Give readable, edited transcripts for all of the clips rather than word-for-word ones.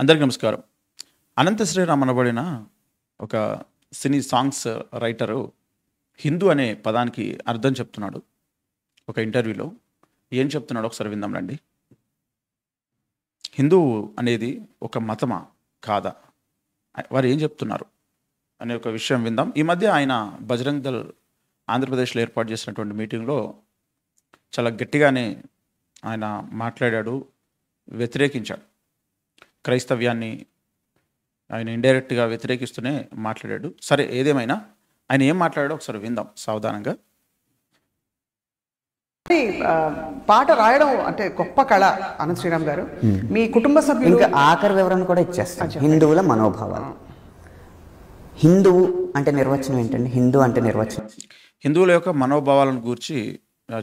అందరికీ నమస్కారం. అనంత శ్రీరామ్ అనబడిన ఒక సినీ సాంగ్స్ రైటరు హిందూ అనే పదానికి అర్థం చెప్తున్నాడు ఒక ఇంటర్వ్యూలో. ఏం చెప్తున్నాడో ఒకసారి విందాం రండి. హిందువు అనేది ఒక మతమా కాదా, వారు ఏం చెప్తున్నారు అనే ఒక విషయం విందాం. ఈ మధ్య ఆయన బజరంగ్ దళ్ ఆంధ్రప్రదేశ్లో ఏర్పాటు చేసినటువంటి మీటింగ్లో చాలా గట్టిగానే ఆయన మాట్లాడాడు, వ్యతిరేకించాడు. క్రైస్తవ్యాన్ని ఆయన ఇండైరెక్ట్గా వ్యతిరేకిస్తూనే మాట్లాడాడు. సరే, ఏదేమైనా ఆయన ఏం మాట్లాడాడో ఒకసారి విందాం సావధానంగా. పాట రాయడం అంటే గొప్ప కళ అనంత శ్రీరామ్ గారు. మీ కుటుంబ సభ్యులు ఇంకా ఆఖరి వివరణ కూడా ఇచ్చేస్తాం. హిందువుల మనోభావాలు. హిందువు అంటే నిర్వచనం ఏంటండి? హిందూ అంటే నిర్వచనం హిందువుల యొక్క మనోభావాలను గూర్చి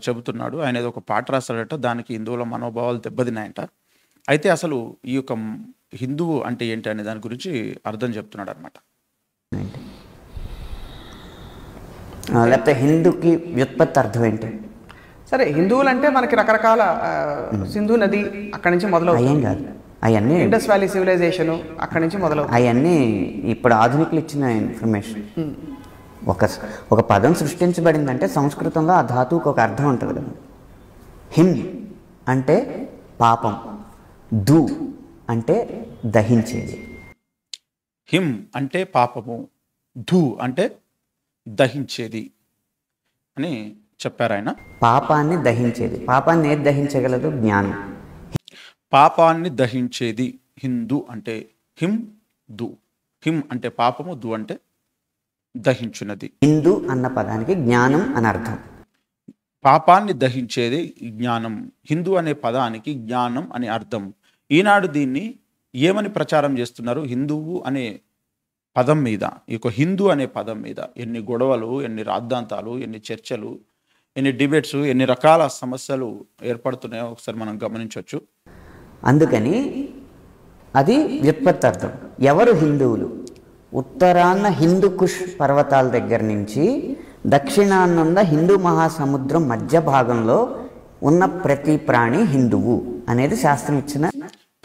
చెబుతున్నాడు. ఆయన ఏదో ఒక పాట రాశాడట, దానికి హిందువుల మనోభావాలు దెబ్బతిన్నాయంట. అయితే అసలు ఈ యొక్క హిందువు అంటే ఏంటి అనే దాని గురించి అర్థం చెప్తున్నాడు అనమాట. లేకపోతే హిందూకి వ్యుత్పత్తి అర్థం ఏంటి? సరే, హిందువులు అంటే మనకి రకరకాల సింధు నది అక్కడి నుంచి మొదలవుతుంది. అయ్యేం కాదు, అవన్నీ ఇండస్ వ్యాలీ సివిలైజేషన్ అక్కడి నుంచి మొదలవుతుంది. అవన్నీ ఇప్పుడు ఆధునికులు ఇచ్చిన ఇన్ఫర్మేషన్. ఒక పదం సృష్టించబడిందంటే సంస్కృతంలో ఆ ధాతువుకి ఒక అర్థం ఉంటుంది కదా. హిం అంటే పాపం, ధూ అంటే దహించేది. హిం అంటే పాపము, ధూ అంటే దహించేది అని చెప్పారు ఆయన. పాపాన్ని దహించేది. పాపాన్ని ఏది దహించగలదు? జ్ఞానం. పాపాన్ని దహించేది హిందూ అంటే హిం దు. హిం అంటే పాపము, దు అంటే దహించున్నది. హిందూ అన్న పదానికి జ్ఞానం అని అర్థం. పాపాన్ని దహించేది జ్ఞానం. హిందూ అనే పదానికి జ్ఞానం అని అర్థం. ఈనాడు దీన్ని ఏమని ప్రచారం చేస్తున్నారు? హిందువు అనే పదం మీద, ఈ యొక్క హిందూ అనే పదం మీద ఎన్ని గొడవలు, ఎన్ని రాద్ధాంతాలు, ఎన్ని చర్చలు, ఎన్ని డిబేట్స్, ఎన్ని రకాల సమస్యలు ఏర్పడుతున్నాయో ఒకసారి మనం గమనించవచ్చు. అందుకని అది వ్యుత్పత్తార్థం. ఎవరు హిందువులు? ఉత్తరాన్న హిందూ కుష్ పర్వతాల దగ్గర నుంచి దక్షిణాన్నున్న హిందూ మహాసముద్రం మధ్య భాగంలో ఉన్న ప్రతి ప్రాణి హిందువు అనేది శాస్త్రం ఇచ్చిన.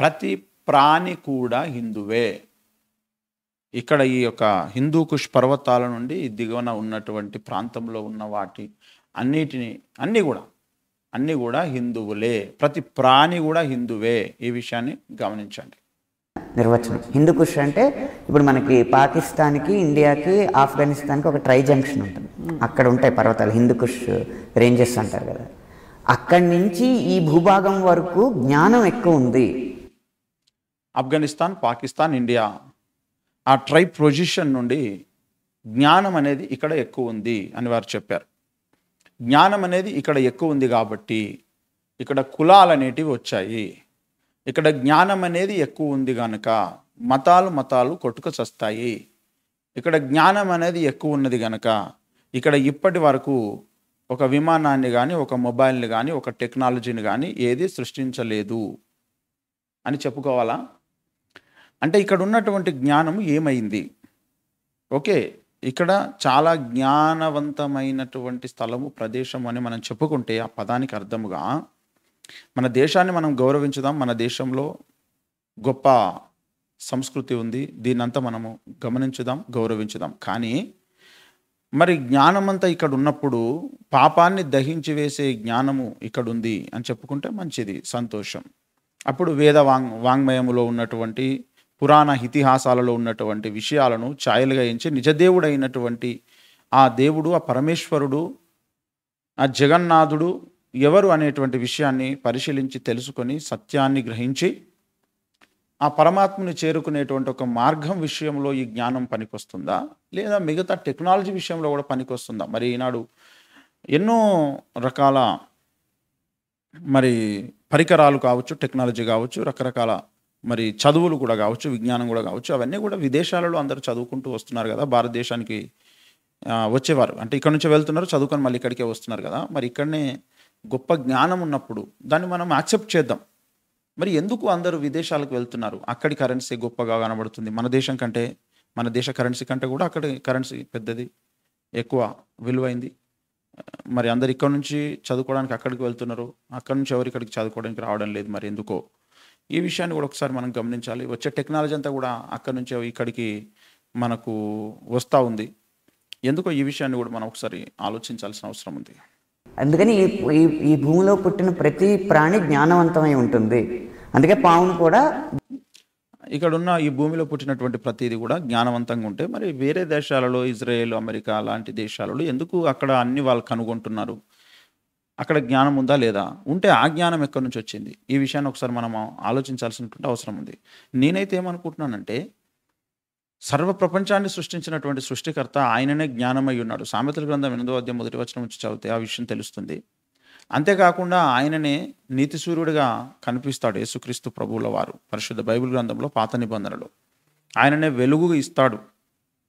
ప్రతి ప్రాణి కూడా హిందువే. ఇక్కడ ఈ యొక్క హిందూ కుష్ పర్వతాల నుండి దిగువన ఉన్నటువంటి ప్రాంతంలో ఉన్న వాటి అన్నీ కూడా హిందువులే. ప్రతి ప్రాణి కూడా హిందువే. ఈ విషయాన్ని గమనించండి. నిర్వచనం హిందూ కుష్ అంటే ఇప్పుడు మనకి పాకిస్తాన్కి, ఇండియాకి, ఆఫ్ఘనిస్తాన్కి ఒక ట్రై జంక్షన్ ఉంటుంది. అక్కడ ఉంటాయి పర్వతాలు, హిందూ కుష్ రేంజెస్ అంటారు కదా. అక్కడి నుంచి ఈ భూభాగం వరకు జ్ఞానం ఎక్కువ ఉంది. ఆఫ్ఘనిస్తాన్, పాకిస్తాన్, ఇండియా ఆ ట్రైబ్ పొజిషన్ నుండి జ్ఞానం అనేది ఇక్కడ ఎక్కువ ఉంది అని వారు చెప్పారు. జ్ఞానం అనేది ఇక్కడ ఎక్కువ ఉంది కాబట్టి ఇక్కడ కులాలు అనేటివి వచ్చాయి. ఇక్కడ జ్ఞానం అనేది ఎక్కువ ఉంది కనుక మతాలు కొట్టుకు చస్తాయి. ఇక్కడ జ్ఞానం అనేది ఎక్కువ ఉన్నది కనుక ఇక్కడ ఇప్పటి వరకు ఒక విమానాన్ని కానీ, ఒక మొబైల్ని కానీ, ఒక టెక్నాలజీని కానీ ఏది సృష్టించలేదు అని చెప్పుకోవాలా? అంటే ఇక్కడ ఉన్నటువంటి జ్ఞానం ఏమైంది? ఓకే, ఇక్కడ చాలా జ్ఞానవంతమైనటువంటి స్థలము, ప్రదేశం అని మనం చెప్పుకుంటే ఆ పదానికి అర్థముగా మన దేశాన్ని మనం గౌరవించుదాం. మన దేశంలో గొప్ప సంస్కృతి ఉంది, దీన్నంతా మనము గమనించుదాం, గౌరవించుదాం. కానీ మరి జ్ఞానమంతా ఇక్కడ ఉన్నప్పుడు పాపాన్ని దహించి వేసే జ్ఞానము ఇక్కడ ఉంది అని చెప్పుకుంటే మంచిది, సంతోషం. అప్పుడు వేద వాంగ్మయములో ఉన్నటువంటి పురాణ ఇతిహాసాలలో ఉన్నటువంటి విషయాలను ఛాయలుగా ఎంచి నిజదేవుడైనటువంటి ఆ దేవుడు, ఆ పరమేశ్వరుడు, ఆ జగన్నాథుడు ఎవరు అనేటువంటి విషయాన్ని పరిశీలించి తెలుసుకొని సత్యాన్ని గ్రహించి ఆ పరమాత్మని చేరుకునేటువంటి ఒక మార్గం విషయంలో ఈ జ్ఞానం పనికొస్తుందా, లేదా మిగతా టెక్నాలజీ విషయంలో కూడా పనికొస్తుందా? మరి ఈనాడు ఎన్నో రకాల మరి పరికరాలు కావచ్చు, టెక్నాలజీ కావచ్చు, రకరకాల మరి చదువులు కూడా కావచ్చు, విజ్ఞానం కూడా కావచ్చు, అవన్నీ కూడా విదేశాలలో అందరూ చదువుకుంటూ వస్తున్నారు కదా. భారతదేశానికి వచ్చేవారు అంటే ఇక్కడ నుంచి వెళ్తున్నారు, చదువుకొని మళ్ళీ ఇక్కడికే వస్తున్నారు కదా. మరి ఇక్కడనే గొప్ప జ్ఞానం ఉన్నప్పుడు దాన్ని మనం యాక్సెప్ట్ చేద్దాం. మరి ఎందుకు అందరూ విదేశాలకు వెళ్తున్నారు? అక్కడి కరెన్సీ గొప్పగా కనబడుతుంది మన దేశం కంటే. మన దేశ కరెన్సీ కంటే కూడా అక్కడి కరెన్సీ పెద్దది, ఎక్కువ విలువైంది. మరి అందరు ఇక్కడ నుంచి చదువుకోవడానికి అక్కడికి వెళ్తున్నారు, అక్కడి నుంచి ఎవరు ఇక్కడికి చదువుకోవడానికి రావడం లేదు. మరి ఎందుకో ఈ విషయాన్ని కూడా ఒకసారి మనం గమనించాలి. వచ్చే టెక్నాలజీ అంతా కూడా అక్కడి నుంచి ఇక్కడికి మనకు వస్తూ ఉంది. ఎందుకో ఈ విషయాన్ని కూడా మనం ఒకసారి ఆలోచించాల్సిన అవసరం ఉంది. అందుకని ఈ భూమిలో పుట్టిన ప్రతి ప్రాణి జ్ఞానవంతమై ఉంటుంది. అందుకే పావును కూడా ఇక్కడున్న ఈ భూమిలో పుట్టినటువంటి ప్రతిదీ కూడా జ్ఞానవంతంగా ఉంటే మరి వేరే దేశాలలో ఇజ్రాయెల్, అమెరికా లాంటి దేశాలలో ఎందుకు అక్కడ అన్ని వాళ్ళు కనుగొంటున్నారు? అక్కడ జ్ఞానం ఉందా లేదా? ఉంటే ఆ జ్ఞానం ఎక్కడి నుంచి వచ్చింది? ఈ విషయాన్ని ఒకసారి మనం ఆలోచించాల్సినటువంటి అవసరం ఉంది. నేనైతే ఏమనుకుంటున్నానంటే సర్వ ప్రపంచాన్ని సృష్టించినటువంటి సృష్టికర్త ఆయననే జ్ఞానమై ఉన్నాడు. సామెతల గ్రంథం 8వ అధ్యాయం 1వ వచనం నుంచి చదివితే ఆ విషయం తెలుస్తుంది. అంతేకాకుండా ఆయననే నీతి సూర్యుడిగా కనిపిస్తాడు యేసుక్రీస్తు ప్రభువుల వారు పరిశుద్ధ బైబిల్ గ్రంథంలో పాత నిబంధనలో. ఆయననే వెలుగు ఇస్తాడు,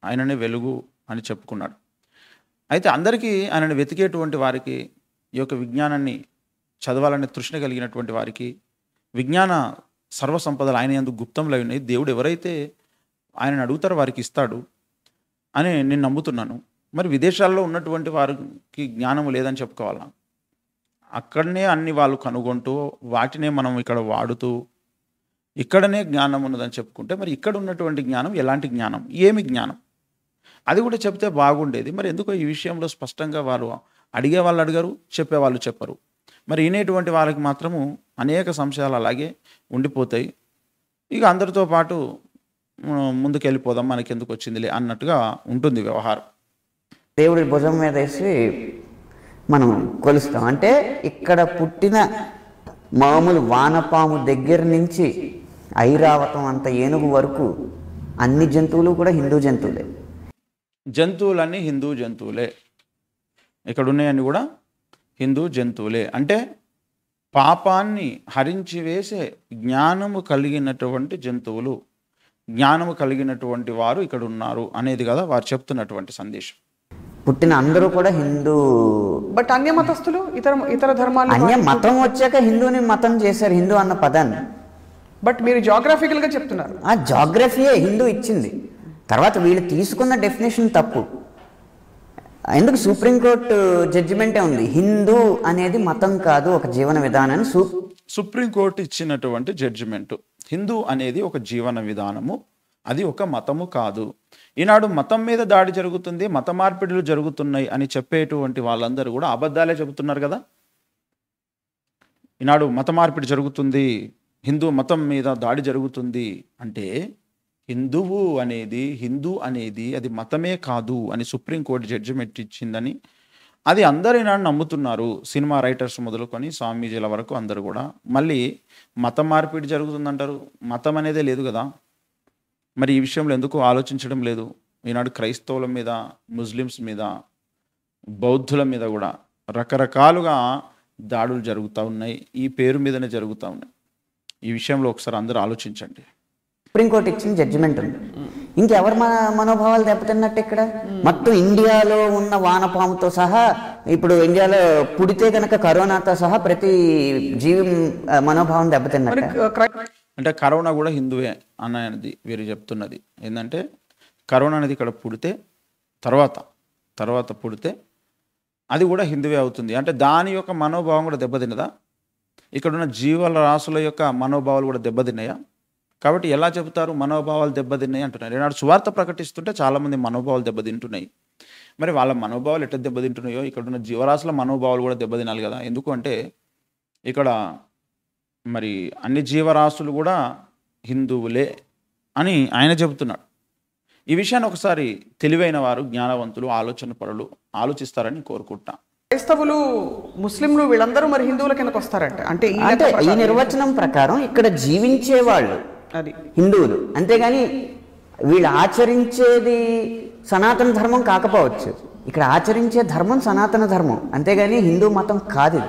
ఆయననే వెలుగు అని చెప్పుకున్నాడు. అయితే అందరికీ ఆయనను వెతికేటువంటి వారికి, ఈ యొక్క విజ్ఞానాన్ని చదవాలనే తృష్ణ కలిగినటువంటి వారికి విజ్ఞాన సర్వసంపదలు ఆయన యందు గుప్తంలో ఉన్నాయి. దేవుడు ఎవరైతే ఆయనను అడుగుతారో వారికి ఇస్తాడు అని నేను నమ్ముతున్నాను. మరి విదేశాల్లో ఉన్నటువంటి వారికి జ్ఞానం లేదని చెప్పుకోవాలా? అక్కడనే అన్ని వాళ్ళు కనుగొంటూ వాటినే మనం ఇక్కడ వాడుతూ ఇక్కడనే జ్ఞానం ఉన్నదని చెప్పుకుంటే మరి ఇక్కడ ఉన్నటువంటి జ్ఞానం ఎలాంటి జ్ఞానం, ఏమి జ్ఞానం, అది కూడా చెప్తే బాగుండేది. మరి ఎందుకో ఈ విషయంలో స్పష్టంగా వారు అడిగే వాళ్ళు అడిగారు, చెప్పేవాళ్ళు చెప్పరు. మరి వినేటువంటి వాళ్ళకి మాత్రము అనేక సంశయాలు అలాగే ఉండిపోతాయి. ఇక అందరితో పాటు ముందుకు వెళ్ళిపోదాం, మనకి ఎందుకు వచ్చిందిలే అన్నట్టుగా ఉంటుంది వ్యవహారం. దేవుడి భుజం మీద వేసి మనం కొలుస్తాం. అంటే ఇక్కడ పుట్టిన మామూలు వానపాము దగ్గర నుంచి ఐరావతం అంత ఏనుగు వరకు అన్ని జంతువులు కూడా హిందూ జంతువులే. జంతువులన్నీ హిందూ జంతువులే, ఇక్కడ ఉన్నాయన్నీ కూడా హిందూ జంతువులే. అంటే పాపాన్ని హరించి వేసే జ్ఞానము కలిగినటువంటి జంతువులు, జ్ఞానము కలిగినటువంటి వారు ఇక్కడ ఉన్నారు అనేది కదా వారు చెప్తున్నటువంటి సందేశం. పుట్టిన అందరూ కూడా హిందూ. బట్ అన్య మతస్థులు ఇతర ధర్మాలు అన్య మతం వచ్చాక హిందూని మతం చేశారు, హిందూ అన్న పదాన్ని. బట్ మీరు జాగ్రఫికల్ గా చెప్తున్నారు. ఆ జాగ్రఫీయే హిందూ ఇచ్చింది. తర్వాత వీళ్ళు తీసుకున్న డెఫినేషన్ తప్పు. ఎందుకు సుప్రీంకోర్టు జడ్జిమెంటే ఉంది, హిందూ అనేది మతం కాదు ఒక జీవన విధానాన్ని. సుప్రీంకోర్టు ఇచ్చినటువంటి జడ్జిమెంటు హిందూ అనేది ఒక జీవన విధానము, అది ఒక మతము కాదు. ఈనాడు మతం మీద దాడి జరుగుతుంది, మత మార్పిడులు జరుగుతున్నాయి అని చెప్పేటువంటి వాళ్ళందరూ కూడా అబద్ధాలే చెబుతున్నారు కదా. ఈనాడు మత మార్పిడి జరుగుతుంది, హిందూ మతం మీద దాడి జరుగుతుంది అంటే హిందూ అనేది అది మతమే కాదు అని సుప్రీంకోర్టు జడ్జిమెంట్ ఇచ్చిందని అది అందరూ ఈనాడు నమ్ముతున్నారు. సినిమా రైటర్స్ మొదలుకొని స్వామీజీల వరకు అందరూ కూడా. మళ్ళీ మత మార్పిడి జరుగుతుందంటారు, మతం అనేదే లేదు కదా. మరి ఈ విషయంలో ఎందుకు ఆలోచించడం లేదు? ఈనాడు క్రైస్తవుల మీద, ముస్లిమ్స్ మీద, బౌద్ధుల మీద కూడా రకరకాలుగా దాడులు జరుగుతూ ఉన్నాయి, ఈ పేరు మీదనే జరుగుతూ ఉన్నాయి. ఈ విషయంలో ఒకసారి అందరూ ఆలోచించండి. సుప్రీంకోర్టు ఇచ్చిన జడ్జిమెంట్ ఉంది, ఇంకెవరు మనోభావాలు దెబ్బతిన్నట్టు? ఇక్కడ మొత్తం ఇండియాలో ఉన్న వానపాముతో సహా, ఇప్పుడు ఇండియాలో పుడితే కనుక కరోనాతో సహా ప్రతి జీవి మనోభావం దెబ్బతిన్నట్టు. అంటే కరోనా కూడా హిందువే అనేది వీరు చెప్తున్నది. ఏంటంటే కరోనా అనేది ఇక్కడ పుడితే తర్వాత పుడితే అది కూడా హిందువే అవుతుంది. అంటే దాని యొక్క మనోభావం కూడా దెబ్బతిన్నదా? ఇక్కడున్న జీవల రాసుల యొక్క మనోభావాలు కూడా దెబ్బతిన్నాయా? కాబట్టి ఎలా చెబుతారు మనోభావాలు దెబ్బతిన్నాయి అంటున్నారు? ఈనాడు సువార్త ప్రకటిస్తుంటే చాలామంది మనోభావాలు దెబ్బతింటున్నాయి. మరి వాళ్ళ మనోభావాలు ఎట్లా దెబ్బతింటున్నాయో ఇక్కడున్న జీవరాశుల మనోభావాలు కూడా దెబ్బతినాలి కదా. ఎందుకు అంటే ఇక్కడ మరి అన్ని జీవరాశులు కూడా హిందువులే అని ఆయన చెబుతున్నాడు. ఈ విషయాన్ని ఒకసారి తెలివైన వారు, జ్ఞానవంతులు, ఆలోచన పరులు ఆలోచిస్తారని కోరుకుంటా. క్రైస్తవులు, ముస్లింలు వీళ్ళందరూ మరి హిందువుల కిందకు వస్తారంట. అంటే ఈ నిర్వచనం ప్రకారం ఇక్కడ జీవించే వాళ్ళు అది హిందువులు, అంతేగాని వీళ్ళు ఆచరించేది సనాతన ధర్మం కాకపోవచ్చు. ఇక్కడ ఆచరించే ధర్మం సనాతన ధర్మం, అంతేగాని హిందూ మతం కాదు.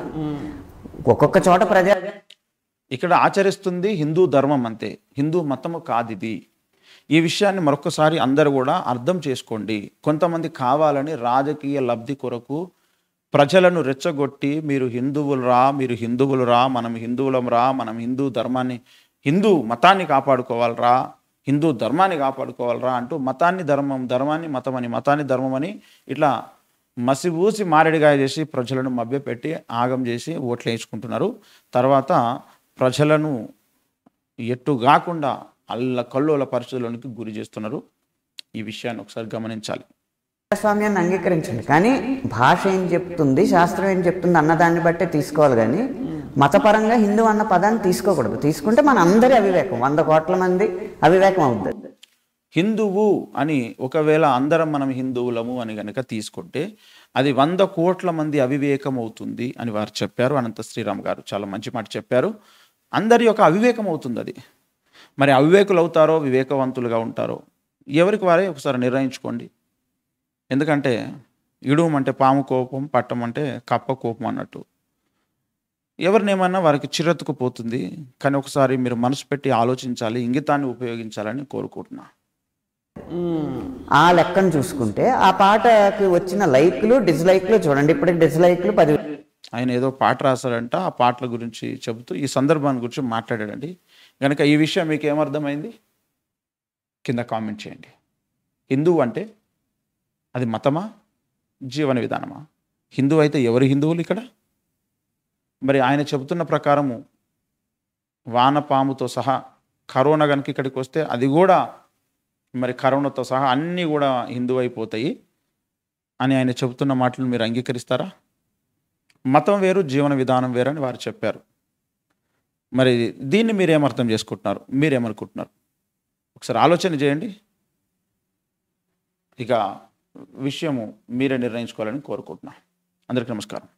ఒక్కొక్క చోట ఇక్కడ ఆచరిస్తుంది హిందూ ధర్మం అంతే, హిందూ మతము కాదు ఇది. ఈ విషయాన్ని మరొకసారి అందరూ కూడా అర్థం చేసుకోండి. కొంతమంది కావాలని రాజకీయ లబ్ధి కొరకు ప్రజలను రెచ్చగొట్టి మీరు హిందువులురా, మనం హిందువులం, మనం హిందూ ధర్మాన్ని, హిందూ మతాన్ని కాపాడుకోవాలరా, హిందూ ధర్మాన్ని కాపాడుకోవాలరా అంటూ మతాన్ని ధర్మాన్ని మతమని, మతాన్ని ధర్మమని ఇట్లా మసిబూసి మారేడుగా చేసి ప్రజలను మభ్యపెట్టి ఆగం చేసి ఓట్లు వేయించుకుంటున్నారు. తర్వాత ప్రజలను ఎటు కాకుండా కల్లోల పరిస్థితుల్లోనికి గురి చేస్తున్నారు. ఈ విషయాన్ని ఒకసారి గమనించాలి. ప్రజాస్వామ్యాన్ని అంగీకరించండి, కానీ భాష ఏం చెప్తుంది, శాస్త్రం ఏం చెప్తుంది అన్నదాన్ని బట్టే తీసుకోవాలి. కానీ మతపరంగా హిందూ అన్న పదాన్ని తీసుకోకూడదు. తీసుకుంటే మన అందరి అవివేకం, 100 కోట్ల మంది అవివేకం అవుతుంది. హిందువు అని ఒకవేళ అందరం మనం హిందువులము అని కనుక తీసుకుంటే అది 100 కోట్ల మంది అవివేకం అవుతుంది అని వారు చెప్పారు. అనంత శ్రీరామ్ గారు చాలా మంచి మాట చెప్పారు. అందరి యొక్క అవివేకం అవుతుంది అది. మరి అవివేకులు అవుతారో వివేకవంతులుగా ఉంటారో ఎవరికి వారే ఒకసారి నిర్ణయించుకోండి. ఎందుకంటే ఇడుము అంటే పాము కోపం, పట్టం అంటే కప్ప కోపం అన్నట్టు ఎవరినేమన్నా వారికి చిరెత్తుకుపోతుంది. కానీ ఒకసారి మీరు మనసు పెట్టి ఆలోచించాలి, ఇంగితాన్ని ఉపయోగించాలని కోరుకుంటున్నా. ఆ లెక్కను చూసుకుంటే ఆ పాటకి వచ్చిన లైక్లు డిస్లైక్లు చూడండి. ఇప్పటికి డిస్లైక్లు 10. ఆయన ఏదో పాట రాశాడంట, ఆ పాటల గురించి చెబుతూ ఈ సందర్భాన్ని గురించి మాట్లాడాడండి. కనుక ఈ విషయం మీకు ఏమర్థమైంది కింద కామెంట్ చేయండి. హిందువు అంటే అది మతమా, జీవన విధానమా? హిందువు అయితే ఎవరు హిందువులు ఇక్కడ? మరి ఆయన చెబుతున్న ప్రకారము వానపాముతో సహా కరోనా కనుక ఇక్కడికి వస్తే అది కూడా మరి కరోనాతో సహా అన్నీ కూడా హిందువు అయిపోతాయి అని ఆయన చెబుతున్న మాటలను మీరు అంగీకరిస్తారా? మతం వేరు, జీవన విధానం వేరు అని వారు చెప్పారు. మరి దీన్ని మీరేమర్థం చేసుకుంటున్నారు, మీరేమనుకుంటున్నారు? ఒకసారి ఆలోచన చేయండి. ఇక విషయము మీరే నిర్ణయించుకోవాలని కోరుకుంటున్నాను. అందరికీ నమస్కారం.